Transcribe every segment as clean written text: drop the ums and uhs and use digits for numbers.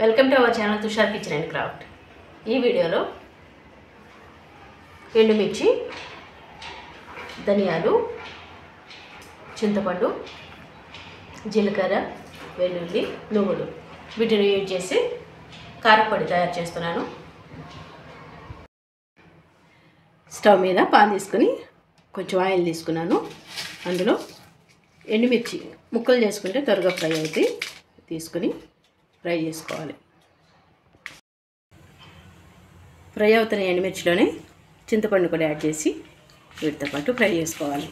Welcome to our channel Tushar kitchen and craft. ఈ వీడియోలో ఎండుమిర్చి, ధనియాలు, చింతపండు, జీలకర్ర, వెల్లుల్లి, నువ్వులు వీటిని యూజ్ చేసి కారపొడి తయారు చేస్తున్నాను. స్టవ్ మీద పాన్ తీసుకొని కొంచెం ఆయిల్ తీసుకున్నాను. అందులో ఎండుమిర్చి ముక్కలు చేసుకుంటే త్వరగా ఫ్రై అవుతాయి. తీసుకొని ఫ్రై చేసుకోవాలి. ఫ్రై అవుతున్న ఎండుమిర్చిలోనే చింతపండు కూడా యాడ్ చేసి వీటితో పాటు ఫ్రై చేసుకోవాలి.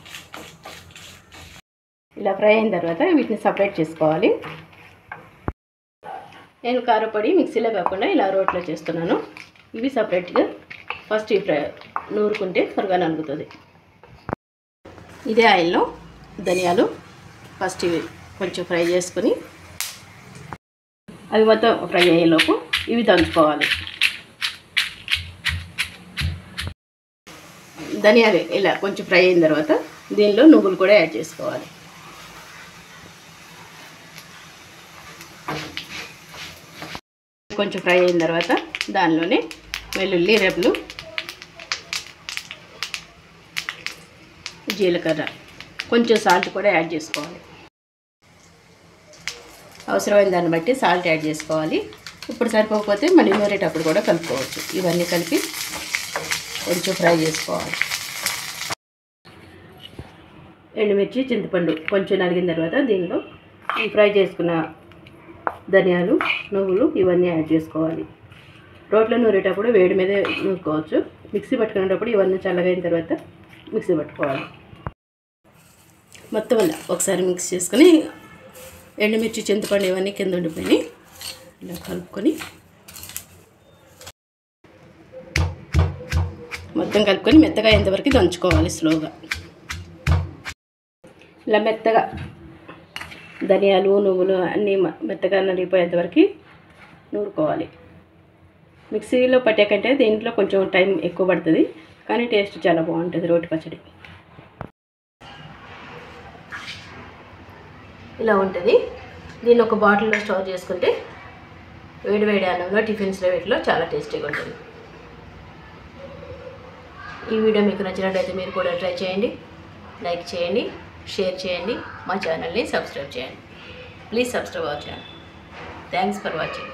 ఇలా ఫ్రై అయిన తర్వాత వీటిని సపరేట్ చేసుకోవాలి. నేను కారపొడి మిక్సీలో కాకుండా ఇలా రోట్లో చేస్తున్నాను. ఇవి సపరేట్గా ఫస్ట్ ఈ ఫ్రై నూరుకుంటే త్వరగా నలుగుతుంది. ఇదే ఆయిల్లో ధనియాలు ఫస్ట్ ఇవి కొంచెం ఫ్రై చేసుకొని అవి మొత్తం ఫ్రై అయ్యేలోపు ఇవి దంచుకోవాలి. ధనియాలు ఇలా కొంచెం ఫ్రై అయిన తర్వాత దీనిలో నువ్వులు కూడా యాడ్ చేసుకోవాలి. కొంచెం ఫ్రై అయిన తర్వాత దానిలోనే వెల్లుల్లి రెబ్బలు, జీలకర్ర, కొంచెం సాల్ట్ కూడా యాడ్ చేసుకోవాలి. అవసరమైన దాన్ని బట్టి సాల్ట్ యాడ్ చేసుకోవాలి. ఇప్పుడు సరిపోకపోతే మళ్ళీ నూరేటప్పుడు కూడా కలుపుకోవచ్చు. ఇవన్నీ కలిపి కొంచెం ఫ్రై చేసుకోవాలి. ఎండుమిర్చి, చింతపండు కొంచెం నలిగిన తర్వాత దీనిలో ఈ ఫ్రై చేసుకున్న ధనియాలు, నువ్వులు ఇవన్నీ యాడ్ చేసుకోవాలి. రోట్లో నూరేటప్పుడు వేడి మీద నూరుకోవచ్చు. మిక్సీ పట్టుకునేటప్పుడు ఇవన్నీ చల్లగైన తర్వాత మిక్సీ పట్టుకోవాలి. మొత్తం అలా ఒకసారి మిక్స్ చేసుకొని ఎండుమిర్చి, చింతపండు ఇవన్నీ కింద ఉండిపోయి ఇలా కలుపుకొని మొత్తం కలుపుకొని మెత్తగా అయ్యేంతవరకు దంచుకోవాలి. స్లోగా ఇలా మెత్తగా ధనియాలు, నువ్వులు అన్నీ మెత్తగా నలిగిపోయేంతవరకు నూరుకోవాలి. మిక్సీలో పట్టే కంటే దీంట్లో కొంచెం టైం ఎక్కువ పడుతుంది, కానీ టేస్ట్ చాలా బాగుంటుంది రోటి పచ్చడి. ఇలా ఉంటుంది. దీన్ని ఒక బాటిల్లో స్టోర్ చేసుకుంటే వేడి వేడి అన్నంలో, టిఫిన్స్లో వీటిలో చాలా టేస్టీగా ఉంటుంది. ఈ వీడియో మీకు నచ్చినట్లయితే మీరు కూడా ట్రై చేయండి. లైక్ చేయండి, షేర్ చేయండి, మా ఛానల్ని సబ్స్క్రైబ్ చేయండి. Please subscribe our channel. Thanks for watching.